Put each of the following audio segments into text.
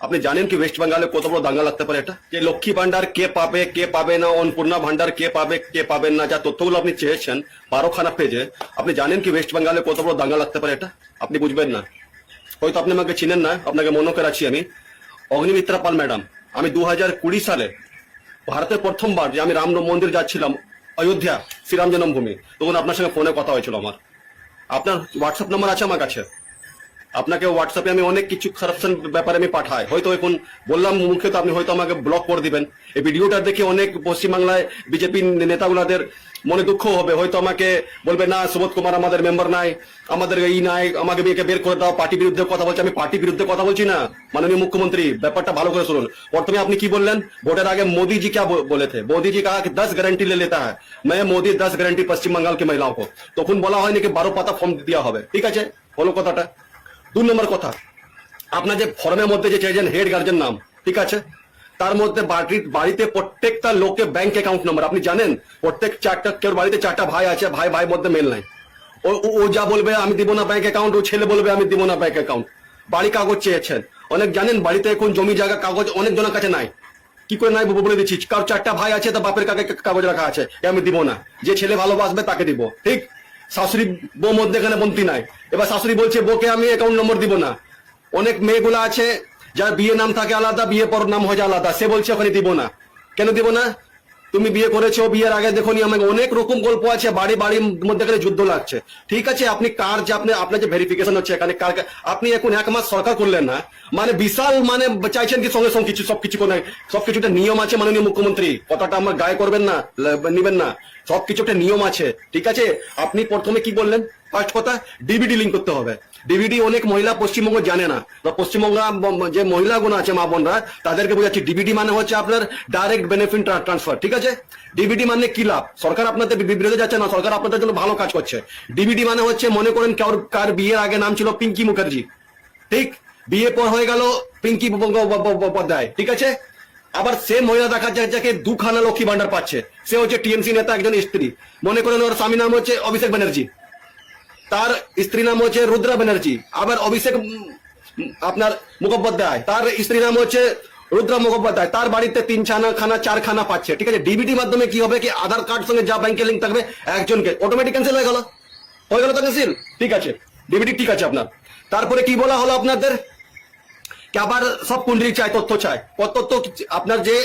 আপনি জানেন কি ওয়েস্ট বেঙ্গলে কত বড় দাঙ্গা লাগতে পারে এটা, যে লক্ষ্মী ভান্ডার কে পাবে না, অন্নপূর্ণা ভান্ডার কে পাবেন না, যা তথ্যগুলো আপনি চেয়েছেন 12খানা পেজে, আপনি জানেন কি ওয়েস্ট বেঙ্গলে কত বড় দাঙ্গা লাগতে পারে এটা? আপনি বুঝবেন না, হয়তো আপনি আমাকে চিনেন না, আপনাকে মনে করাচ্ছি আমি অগ্নিমিত্রা পাল ম্যাডাম। আমি 2020 সালে ভারতের প্রথমবার যে আমি রাম মন্দির যাচ্ছিলাম অযোধ্যা শ্রীরাম জন্মভূমি, তখন আপনার সঙ্গে ফোনে কথা হয়েছিল আমার। আপনার হোয়াটসঅ্যাপ নাম্বার আছে আমার কাছে, আপনাকে হোয়াটসঅ্যাপে আমি অনেক কিছু কারাপশন ব্যাপারে আমি পাঠাই, হয়তো এখন বললাম মুখে তো আপনি হয়তো আমাকে ব্লক করে দিবেন। এই ভিডিওটা দেখে অনেক পশ্চিমবাংলায় বিজেপি নেতাগুলাদের মনে দুঃখ হবে, হয়তো আমাকে বলবে না সুবোধ কুমার আমাদের মেম্বার নাই, আমাদের এই নাই, আমাকে বের করে দাও, পার্টি বিরুদ্ধে কথা বলছে। আমি পার্টি বিরুদ্ধে কথা বলছি না মাননীয় মুখ্যমন্ত্রী, ব্যাপারটা ভালো করে শুনুন। প্রথমে আপনি কি বললেন, ভোটের আগে मोदी जी क्या बोले थे, मोदी जी कहा कि 10 गारंटी ले लेता है, मैं मोदी 10 गारंटी पश्चिम बंगाल की महिलाओं को, তখন বলা হয়নি কি 12 পাতা ফর্ম দেওয়া হবে, ঠিক আছে, হলো কথাটা। 2 নম্বর কথা, আপনার যে ফর্মের মধ্যে যে চাইছেন হেড গার্জেন নাম, ঠিক আছে, তার মধ্যে বাড়িতে প্রত্যেকটা লোকের ব্যাংক অ্যাকাউন্ট নাম্বার, আপনি জানেন প্রত্যেক কেউ বাড়িতে 4টা ভাই আছে, ভাই মধ্যে মেল নাই, ও যা বলবে আমি দিব না ব্যাংক অ্যাকাউন্ট, ও ছেলে বলবে আমি দিব না ব্যাংক অ্যাকাউন্ট। বাড়ি কাগজ চেয়েছেন, অনেক জানেন বাড়িতে এখন জমি জায়গা কাগজ অনেক জনের কাছে নাই, কি করে নাই বলে দিচ্ছি, কারো 4টা ভাই আছে তো বাপের কাগজ রাখা আছে, আমি দিব না, যে ছেলে ভালোবাসবে তাকে দিব, ঠিক। শাশুড়ি বউ মধ্যে এখানে বন্তি নাই, এবার শাশুড়ি বলছে বউকে আমি অ্যাকাউন্ট নম্বর দিব না। অনেক মেয়েগুলো আছে যার বিয়ে নাম থাকে আলাদা, বিয়ে পর নাম হয়ে যায় আলাদা, সে বলছে ওখানে দিব না। কেন দিব না? তুমি বিয়ে করেছো, বিয়ের আগে দেখো নি, আমাকে অনেক রকম গল্প আছে, বাড়ির মধ্যে এখানে যুদ্ধ লাগছে, ঠিক আছে। আপনি কার যে আপনার যে ভেরিফিকেশন হচ্ছে এখানে কার, আপনি এখন 1 মাস সরকার করলেন না, মানে বিশাল মানে চাইছেন কি সঙ্গে সঙ্গে সবকিছুটা নিয়ম আছে মাননীয় মুখ্যমন্ত্রী, কথাটা আমার গায়ে করবেন না, নিবেন না, সবকিছু একটা নিয়ম আছে, ঠিক আছে। আপনি প্রথমে কি বললেন, ফার্স্ট কথা ডিবিডি লিঙ্ক করতে হবে। ডিবিডি অনেক মহিলা পশ্চিমবঙ্গ জানে না, পশ্চিমবঙ্গ যে মহিলাগুলো আছে মা বোনরা তাদেরকে বোঝাচ্ছি, ডিবিডি মানে হচ্ছে আপনার ডাইরেক্ট বেনিফিট ট্রান্সফার, ঠিক আছে। ডিবিডি মানে কি লাভ, সরকার আপনাদের বিরোধে যাচ্ছে না, সরকার আপনাদের জন্য ভালো কাজ করছে। ডিবিডি মানে হচ্ছে মনে করেন কার বিয়ের আগে নাম ছিল পিঙ্কি মুখার্জি, ঠিক, বিয়ে পর হয়ে গেল পিঙ্কি বন্দ্যোপাধ্যায়, ঠিক আছে। আবার সে মহিলা দেখা যায় যাকে 2খানা লক্ষ্মী ভান্ডার পাচ্ছে, সে হচ্ছে টিএমসি নেতা একজন স্ত্রী, মনে করেন ওর স্বামী নাম হচ্ছে অভিষেক ব্যানার্জি, তার স্ত্রী নাম হচ্ছে রুদ্রা ব্যানার্জি, আবার অভিষেক আপনার মুখোপাধ্যায়, তার স্ত্রী নাম হচ্ছে রুদ্রা মুখোপাধ্যায়, তার বাড়িতে 3খানা 4খানা পাচ্ছে, ঠিক আছে। ডিবিটি মাধ্যমে কি হবে কি আধার কার্ড সঙ্গে যা ব্যাংকের লিঙ্ক থাকবে একজনকে অটোমেটিক ক্যান্সেল হয়ে গেল তো ক্যান্সেল, ঠিক আছে, ডিবিটি ঠিক আছে আপনার। তারপরে কি বলা হলো আপনাদের, কি আবার সব কুণ্ডলি চাই, তথ্য চাই, তথ্য আপনার যে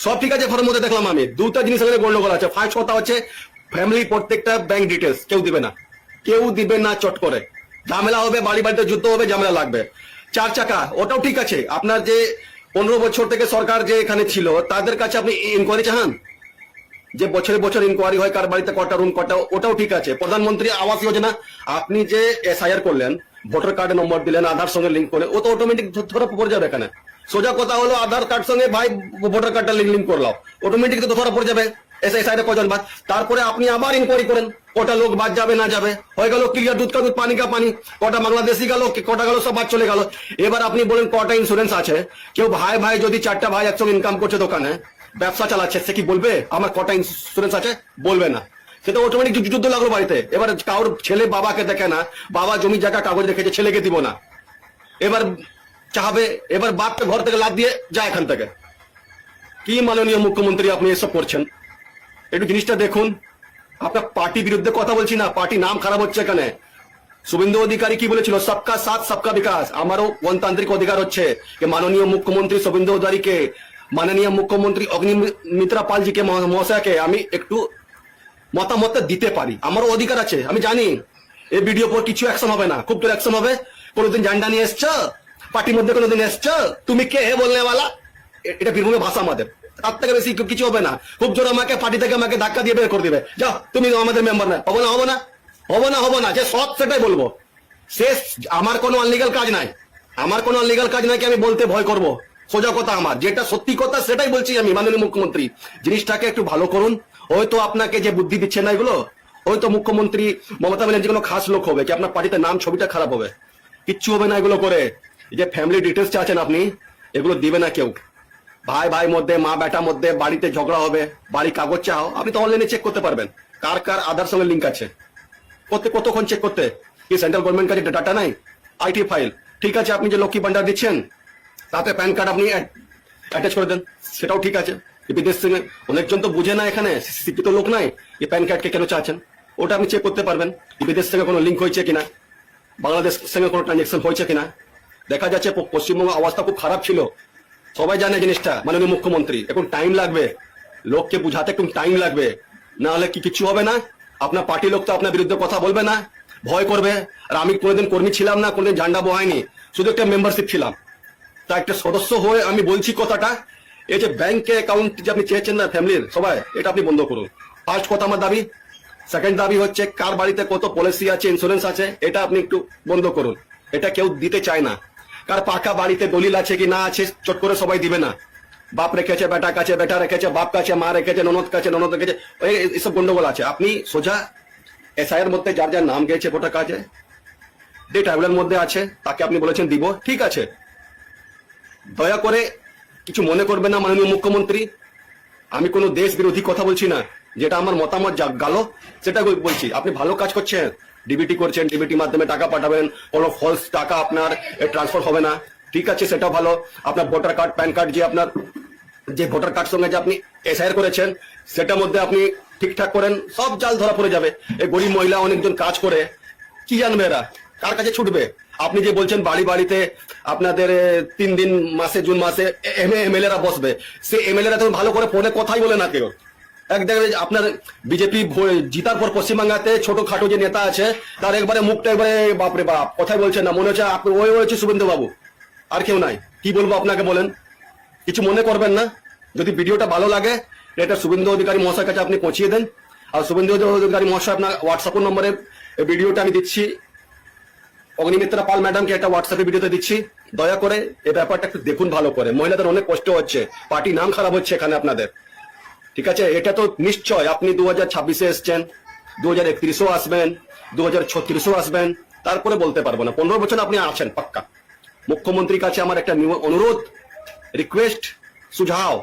সব ঠিক আছে, ফর্মের মধ্যে দেখলাম আমি 2টা জিনিস এখানে গন্ডগোল আছে। ফার্স্ট কথা হচ্ছে ফ্যামিলি প্রত্যেকটা ব্যাংক ডিটেলস কেউ দিবে না, চট করে ঝামেলা হবে, বাড়িতে যুদ্ধ হবে, ঝামেলা লাগবে। 4 চাকা ওটাও ঠিক আছে, আপনার যে 15 বছর থেকে সরকার যে এখানে ছিল তাদের কাছে আপনি ইনকোয়ারি চাহান, যে বছর ইনকোয়ারি হয় কার বাড়িতে কটা রুম কটা, ওটাও ঠিক আছে। প্রধানমন্ত্রী আবাস যোজনা আপনি যে SIR করলেন, ভোটার কার্ডে নম্বর দিলেন, আধার সঙ্গে লিঙ্ক করে, ও তো অটোমেটিক ধরা পড়ে যাবে এখানে। সোজা কথা হলো আধার কার্ড সঙ্গে ভাই ভোটার কার্ডটা লিঙ্ক করলাম, অটোমেটিক তো ধরা পড়ে যাবে SIR কজন বাদ। তারপরে আপনি আবার ইনকোয়ারি করেন কটা লোক বাদ যাবে না যাবে, হয়ে গেল ক্লিয়ার, দুধ কা দুধ পানি কা পানি, কটা বাংলাদেশি গেল, কটা গেল, সব বাদ চলে গেল। এবার আপনি বলেন কটা ইন্স্যুরেন্স আছে, কেউ ভাই যদি 4টা ভাই একসঙ্গে ইনকাম করছে, দোকানে ব্যবসা চালাচ্ছে, সে কি বলবে আমার কটা ইন্স্যুরেন্স আছে? বলবে না, সেটা অটোমেটিক যুদ্ধ লাগলো বাড়িতে। এবার কারোর ছেলে বাবাকে দেখে না, বাবা জমি জায়গা কাগজ রেখেছে, ছেলেকে দিব না, এবার চাহাবে, এবার বাপকে ঘর থেকে লাদ দিয়ে যায় এখান থেকে। কি মাননীয় মুখ্যমন্ত্রী আপনি এসব করছেন, একটু জিনিসটা দেখুন। আপনার পার্টি বিরুদ্ধে কথা বলছি না, পার্টি নাম খারাপ হচ্ছে এখানে। শুভেন্দু অধিকারী কি বলেছিল, সবকা সাথ সবকা বিকাশ। আমারও গণতান্ত্রিক অধিকার হচ্ছে যে মাননীয় মুখ্যমন্ত্রী শুভেন্দু অধিকারীকে, মাননীয় মুখ্যমন্ত্রী অগ্নিমিত্রা পালজিকে মহাশয়কে আমি একটু মতামত দিতে পারি, আমারও অধিকার আছে। আমি জানি এই ভিডিও পর কিছু অ্যাকশন হবে না, খুব তোর অ্যাকশন হবে। কোনোদিন জান্ডা নিয়ে এসছ পার্টির মধ্যে, কোনোদিন এসছ তুমি কে হে বলনে वाला, এটা বীরভূমে ভাষা আমাদের, তার থেকে বেশি কিছু হবে না। খুব জোর আমাকে পার্টি থেকে আমাকে ধাক্কা দিয়ে বের করে দিবে, যাও তুমি আমাদের মেম্বার না, হবো না, যে সৎ সেটাই বলবো। শেষ, আমার কোনো আনলিগাল কাজ নাই, কি আমি বলতে ভয় করব। সোজা কথা, আমার যেটা সত্যি কথা সেটাই বলছি আমি। মাননীয় মুখ্যমন্ত্রী জিনিসটাকে একটু ভালো করুন। হয়তো আপনাকে যে বুদ্ধি দিচ্ছে না এগুলো, হয়তো মুখ্যমন্ত্রী মমতা ব্যানার্জি কোনো খাস লোক হবে কি আপনার পার্টিতে নাম ছবিটা খারাপ হবে, কিচ্ছু হবে না এগুলো করে। এই যে ফ্যামিলি ডিটেলস চাচ্ছেন আপনি, এগুলো দিবে না কেউ। ভাই মধ্যে, মা বেটার মধ্যে বাড়িতে ঝগড়া হবে, বাড়ি কাগজ চাও, আপনি তো অনলাইনে চেক করতে পারবেন কার আধার সঙ্গে লিঙ্ক আছে, কতক্ষণ চেক করতে, কি সেন্ট্রাল গভর্নমেন্ট কাছে ডাটা নাই, IT ফাইল, ঠিক আছে। আপনি যে লক্ষ্মী ভান্ডার দিচ্ছেন তাতে প্যান কার্ড আপনি অ্যাটাচ করে দেন, সেটাও ঠিক আছে। বিদেশ থেকে অনেকজন তো বুঝে না, এখানে শিক্ষিত লোক নাই, এই প্যান কার্ডকে কেন চাচ্ছেন, ওটা আপনি চেক করতে পারবেন বিদেশ থেকে কোনো লিঙ্ক হয়েছে কিনা, বাংলাদেশ সঙ্গে কোনো ট্রানজেকশন হয়েছে কিনা। দেখা যাচ্ছে পশ্চিমবঙ্গ অবস্থা খুব খারাপ ছিল, সবাই জানে জিনিসটা। মাননীয় মুখ্যমন্ত্রী, এখন টাইম লাগবে, লোককে বুঝাতে একটু টাইম লাগবে, না হলে কি কিছু হবে না। আপনার পার্টি লোক তো আপনার বিরুদ্ধে কথা বলবে না, ভয় করবে। আর আমি কোনোদিন কর্মী ছিলাম না, কোনোদিন ঝান্ডা বহাইনি, শুধু একটা মেম্বারশিপ ছিলাম। তা একটা সদস্য হয়ে আমি বলছি কথাটা, এই যে ব্যাংকে অ্যাকাউন্ট যে আপনি চেয়েছেন না ফ্যামিলির সবাই, এটা আপনি বন্ধ করুন। ফার্স্ট কথা আমার দাবি। সেকেন্ড দাবি হচ্ছে কার বাড়িতে কত পলিসি আছে, ইন্স্যুরেন্স আছে, এটা আপনি একটু বন্ধ করুন। এটা কেউ দিতে চায় না। কার পাকা বাড়িতে দলিল আছে কি না আছে চট করে সবাই দিবে না। বাপ রেখেছে বেটা কাছে, বেটা রেখেছে বাপ কাছে, মা রেখেছে ননদ কাছে, ননদ রেখেছে, এইসব গন্ডগোল আছে। আপনি সোজা এসআইয়ের মধ্যে যার যার নাম গেছে ভোটার কাছে, যে ট্রাইব্যুনালের মধ্যে আছে তাকে আপনি বলেছেন দিব, ঠিক আছে। দয়া করে কিছু মনে করবে না মাননীয় মুখ্যমন্ত্রী, আমি কোনো দেশ বিরোধী কথা বলছি না, যেটা আমার মতামত গেল সেটা বলছি। আপনি ভালো কাজ করছেন, ডিবিটি করছেন, ডিবিটি মাধ্যমে টাকা পাঠাবেন, কোনো ফলস টাকা আপনার ট্রান্সফার হবে না, ঠিক আছে, সেটা ভালো। আপনার ভোটার কার্ড প্যান কার্ড যে আপনার যে ভোটার কার্ড সঙ্গে যে আপনি এসআইআর করেছেন সেটার মধ্যে আপনি ঠিকঠাক করেন, সব জাল ধরা পড়ে যাবে। এই গরিব মহিলা অনেকজন কাজ করে, কি জানবে এরা, কার কাছে ছুটবে। আপনি যে বলছেন বাড়ি বাড়িতে আপনাদের 3 দিন মাসে জুন মাসে এমএলএ রা বসবে, সে এমএলএ রা তো ভালো করে ফোনে কথাই বলে না কেউ। এক দেখবে আপনার বিজেপি জিতার পর পশ্চিমবাংলাতে ছোটখাটো যে নেতা আছে তার একবারে মুখটা একবারে বাপরে বাপ, কথাই বলছেন না, মনে হচ্ছে আপনি ওই হচ্ছে শুভেন্দু বাবু, আর কেউ নাই। কি বলবো আপনাকে বলেন, কিছু মনে করবেন না। যদি ভিডিওটা ভালো লাগে এটা শুভেন্দু অধিকারী মহাশয়ের কাছে আপনি পৌঁছিয়ে দেন। আর শুভেন্দু অধিকারী মহাশয় আপনার হোয়াটসঅ্যাপ নম্বরে ভিডিওটা আমি দিচ্ছি, অগ্নিমিত্রা পাল ম্যাডামকে একটা হোয়াটসঅ্যাপে ভিডিওতে দিচ্ছি, দয়া করে এই ব্যাপারটা একটু দেখুন ভালো করে। মহিলাদের অনেক কষ্ট হচ্ছে, পার্টি নাম খারাপ হচ্ছে এখানে আপনাদের, ঠিক আছে। এটা তো নিশ্চয় আপনি 2026-এ এসছেন, 2031-ও আসবেন, 2036-ও আসবেন, তারপরে বলতে পারবো না। 15 বছর আপনি আছেন পাক্কা। মুখ্যমন্ত্রীর কাছে আমার একটা অনুরোধ, রিকোয়েস্ট, সুঝাও,